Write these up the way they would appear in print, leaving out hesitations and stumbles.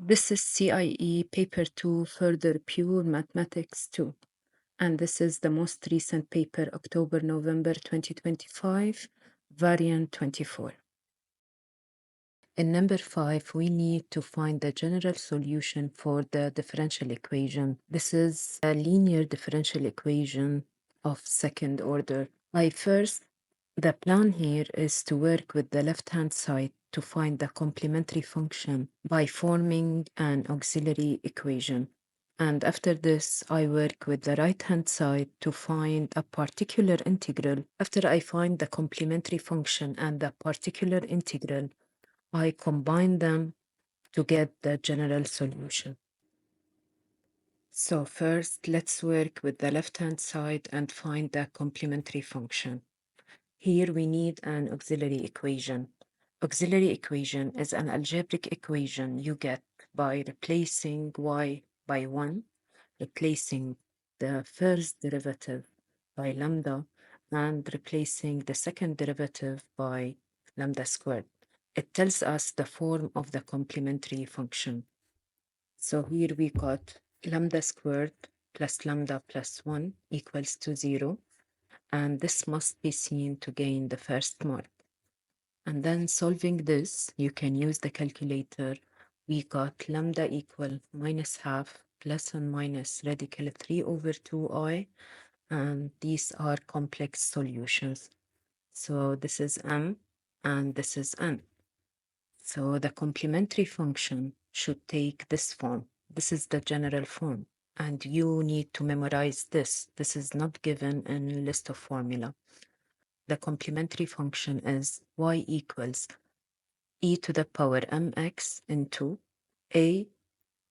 This is CIE Paper 2 Further Pure Mathematics 2. And this is the most recent paper, October-November 2025, variant 24. In number 5, we need to find the general solution for the differential equation. This is a linear differential equation of second order. The plan here is to work with the left-hand side to find the complementary function by forming an auxiliary equation. And after this, I work with the right-hand side to find a particular integral. After I find the complementary function and the particular integral, I combine them to get the general solution. So first, let's work with the left-hand side and find the complementary function. Here we need an auxiliary equation. Auxiliary equation is an algebraic equation you get by replacing y by 1, replacing the first derivative by lambda, and replacing the second derivative by lambda squared. It tells us the form of the complementary function. So here we got lambda squared plus lambda plus 1 equals to 0. And this must be seen to gain the first mark. And then solving this, you can use the calculator. We got lambda equal minus half plus and minus radical 3 over 2i, and these are complex solutions. So this is m and this is n. So the complementary function should take this form. This is the general form. And you need to memorize this. This is not given in list of formula. The complementary function is y equals e to the power mx into a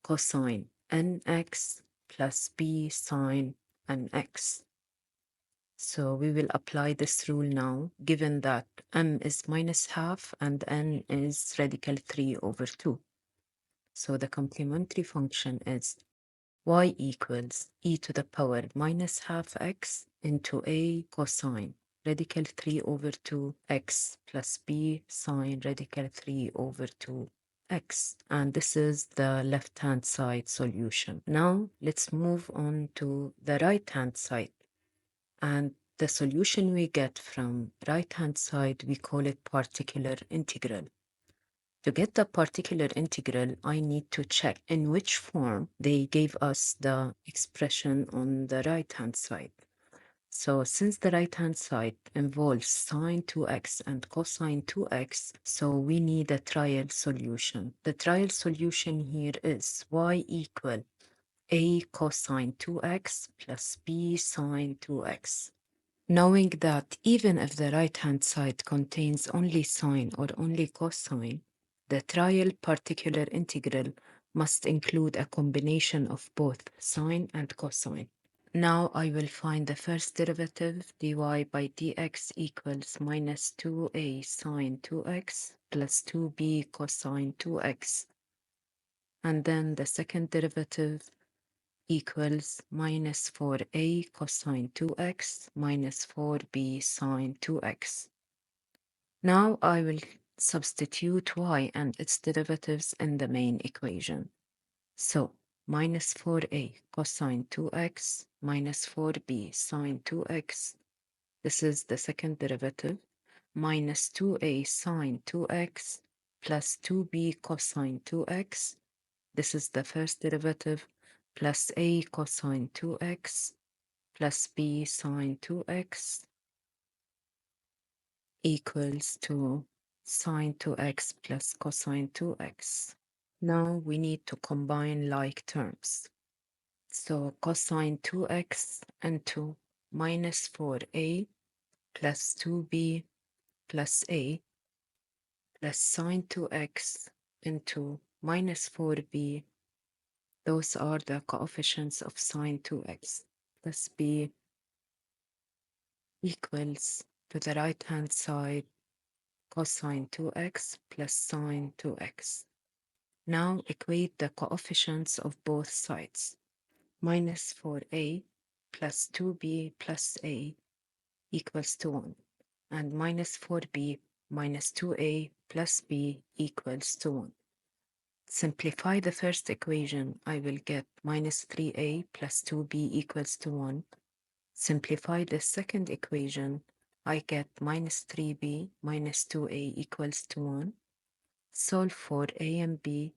cosine nx plus b sine nx. So we will apply this rule now, given that m is minus half and n is radical 3 over 2. So the complementary function is y equals e to the power minus half x into a cosine radical 3 over 2x plus b sine radical 3 over 2x. And this is the left-hand side solution. Now let's move on to the right-hand side. And the solution we get from right-hand side, we call it particular integral. To get the particular integral, I need to check in which form they gave us the expression on the right-hand side. So since the right-hand side involves sine 2x and cosine 2x, so we need a trial solution. The trial solution here is y equal a cosine 2x plus b sine 2x. Knowing that even if the right-hand side contains only sine or only cosine, the trial particular integral must include a combination of both sine and cosine. Now I will find the first derivative, dy by dx equals minus 2a sine 2x plus 2b cosine 2x. And then the second derivative equals minus 4a cosine 2x minus 4b sine 2x. Now I will substitute y and its derivatives in the main equation. So minus 4a cosine 2x minus 4b sine 2x. This is the second derivative. Minus 2a sine 2x plus 2b cosine 2x. This is the first derivative. Plus a cosine 2x plus b sine 2x equals to sine 2x plus cosine 2x. Now we need to combine like terms. So cosine 2x into minus 4a plus 2b plus a plus sine 2x into minus 4b. Those are the coefficients of sine 2x plus b equals to the right-hand side cosine 2x plus sine 2x. Now equate the coefficients of both sides. Minus 4a plus 2b plus a equals to 1. And minus 4b minus 2a plus b equals to 1. simplify the first equation, I will get minus 3a plus 2b equals to 1. Simplify the second equation, I get minus 3b minus 2a equals to 1. Solve for a and b.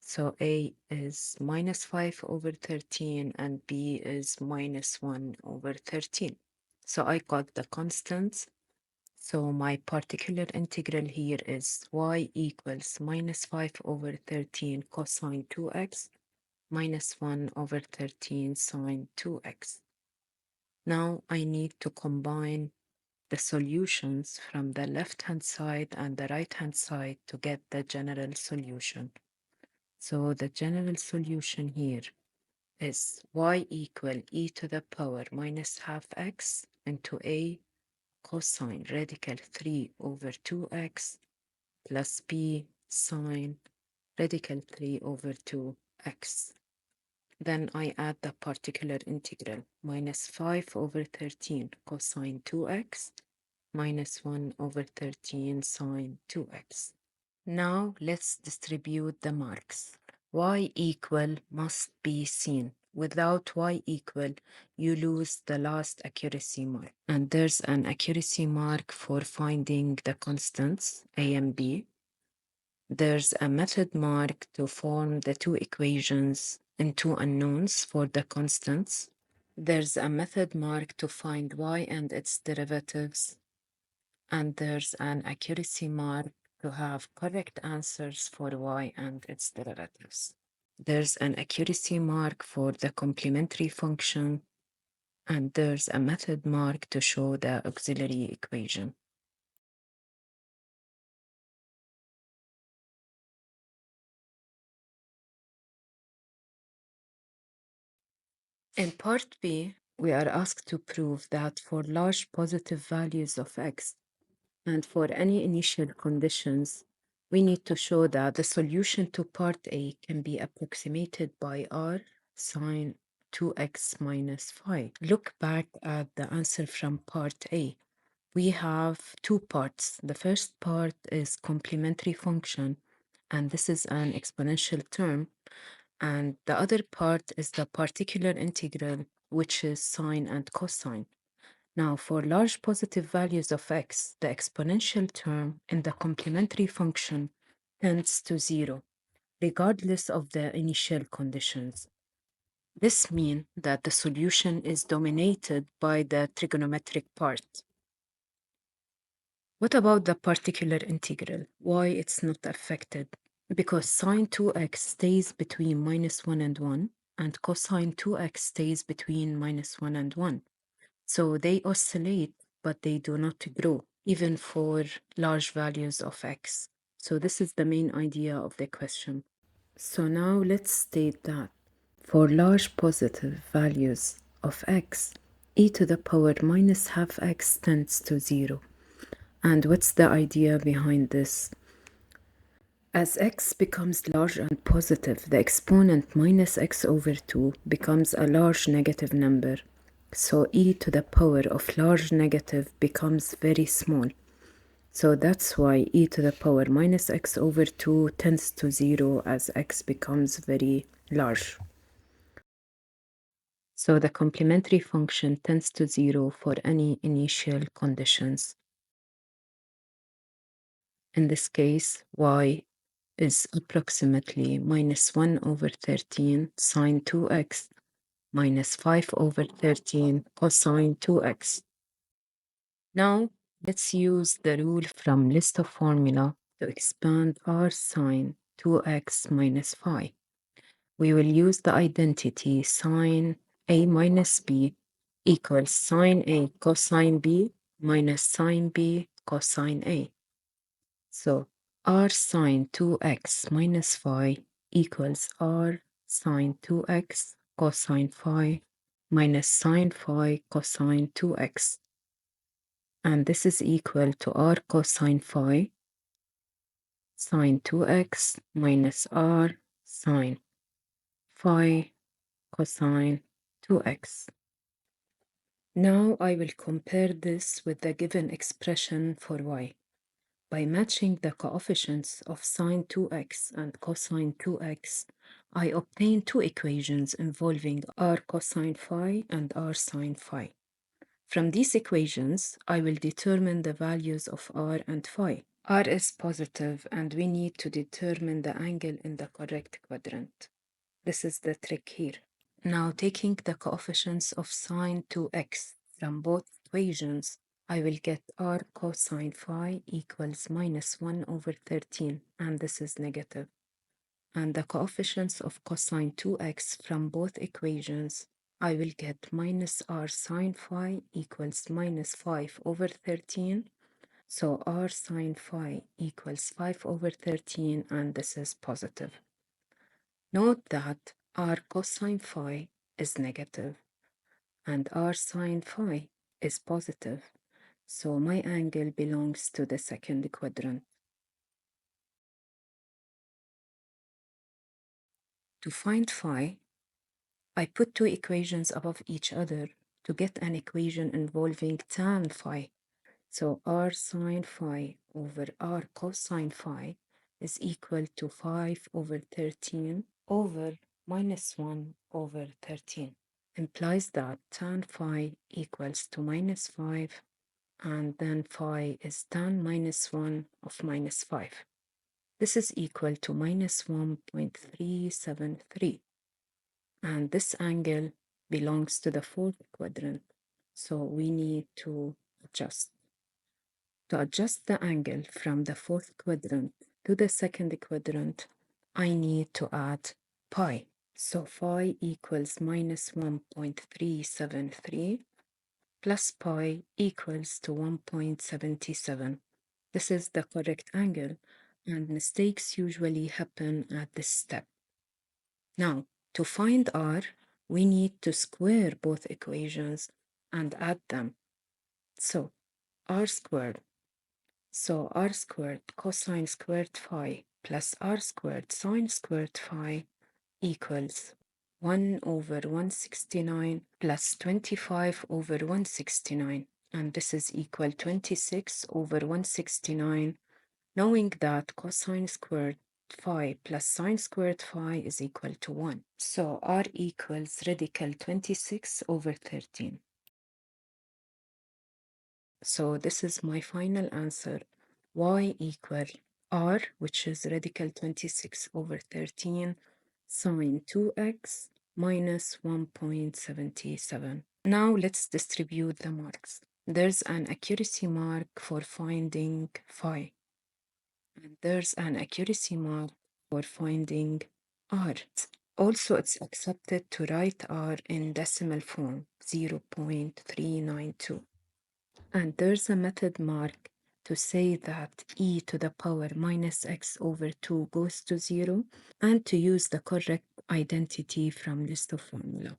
So a is minus 5 over 13 and b is minus 1 over 13. So I got the constants. So my particular integral here is y equals minus 5 over 13 cosine 2x minus 1 over 13 sine 2x. Now I need to combine the solutions from the left-hand side and the right-hand side to get the general solution. So the general solution here is y equal e to the power minus half x into a cosine radical 3 over 2x plus b sine radical 3 over 2x. Then I add the particular integral minus 5 over 13 cosine 2x minus 1 over 13 sine 2x. Now let's distribute the marks. Y equal must be seen. Without y equal, you lose the last accuracy mark. And there's an accuracy mark for finding the constants, a and b. There's a method mark to form the two equations into unknowns for the constants. There's a method mark to find y and its derivatives. And there's an accuracy mark to have correct answers for y and its derivatives. There's an accuracy mark for the complementary function, and there's a method mark to show the auxiliary equation. In part B, we are asked to prove that for large positive values of x and for any initial conditions, we need to show that the solution to part A can be approximated by r sine 2x minus phi. Look back at the answer from part A. We have two parts. The first part is complementary function, and this is an exponential term. And the other part is the particular integral, which is sine and cosine. Now, for large positive values of x, the exponential term in the complementary function tends to 0, regardless of the initial conditions. This means that the solution is dominated by the trigonometric part. What about the particular integral? Why it's not affected? Because sine 2x stays between minus 1 and 1, and cosine 2x stays between minus 1 and 1. So they oscillate, but they do not grow, even for large values of x. So this is the main idea of the question. So now let's state that for large positive values of x, e to the power minus half x tends to 0. And what's the idea behind this? As x becomes large and positive, the exponent minus x over 2 becomes a large negative number. So e to the power of large negative becomes very small. So that's why e to the power minus x over 2 tends to 0 as x becomes very large. So the complementary function tends to 0 for any initial conditions. In this case, y is approximately minus 1 over 13 sine 2x minus 5 over 13 cosine 2x. Now, let's use the rule from list of formula to expand r sine 2x minus phi. We will use the identity sine a minus b equals sine a cosine b minus sine b cosine a. So r sine 2x minus phi equals r sine 2x cosine phi minus sine phi cosine 2x. And this is equal to r cosine phi sine 2x minus r sine phi cosine 2x. Now I will compare this with the given expression for y. By matching the coefficients of sine 2x and cosine 2x, I obtain two equations involving r cosine phi and r sine phi. From these equations, I will determine the values of r and phi. R is positive, and we need to determine the angle in the correct quadrant. This is the trick here. Now, taking the coefficients of sine 2x from both equations, I will get r cosine phi equals minus 1 over 13, and this is negative. And the coefficients of cosine 2x from both equations, I will get minus r sine phi equals minus 5 over 13. So r sine phi equals 5 over 13, and this is positive. Note that r cosine phi is negative and r sine phi is positive. So my angle belongs to the second quadrant. To find phi, I put two equations above each other to get an equation involving tan phi. So r sine phi over r cosine phi is equal to 5 over 13 over minus 1 over 13. Implies that tan phi equals to minus 5, and then phi is tan minus 1 of minus 5. This is equal to minus 1.373. And this angle belongs to the fourth quadrant, so we need to adjust. To adjust the angle from the fourth quadrant to the second quadrant, I need to add pi. So phi equals minus 1.373 plus pi equals to 1.77. This is the correct angle, and mistakes usually happen at this step. Now, to find r, we need to square both equations and add them. So, r squared. So r squared cosine squared phi plus r squared sine squared phi equals 1 over 169 plus 25 over 169. And this is equal 26 over 169, knowing that cosine squared phi plus sine squared phi is equal to 1. So r equals radical 26 over 13. So this is my final answer. Y equal r, which is radical 26 over 13, sine 2x minus 1.77. Now let's distribute the marks. There's an accuracy mark for finding phi. And there's an accuracy mark for finding r. Also, it's accepted to write r in decimal form, 0.392. And there's a method mark to say that e to the power minus x over 2 goes to 0, and to use the correct identity from list of formula.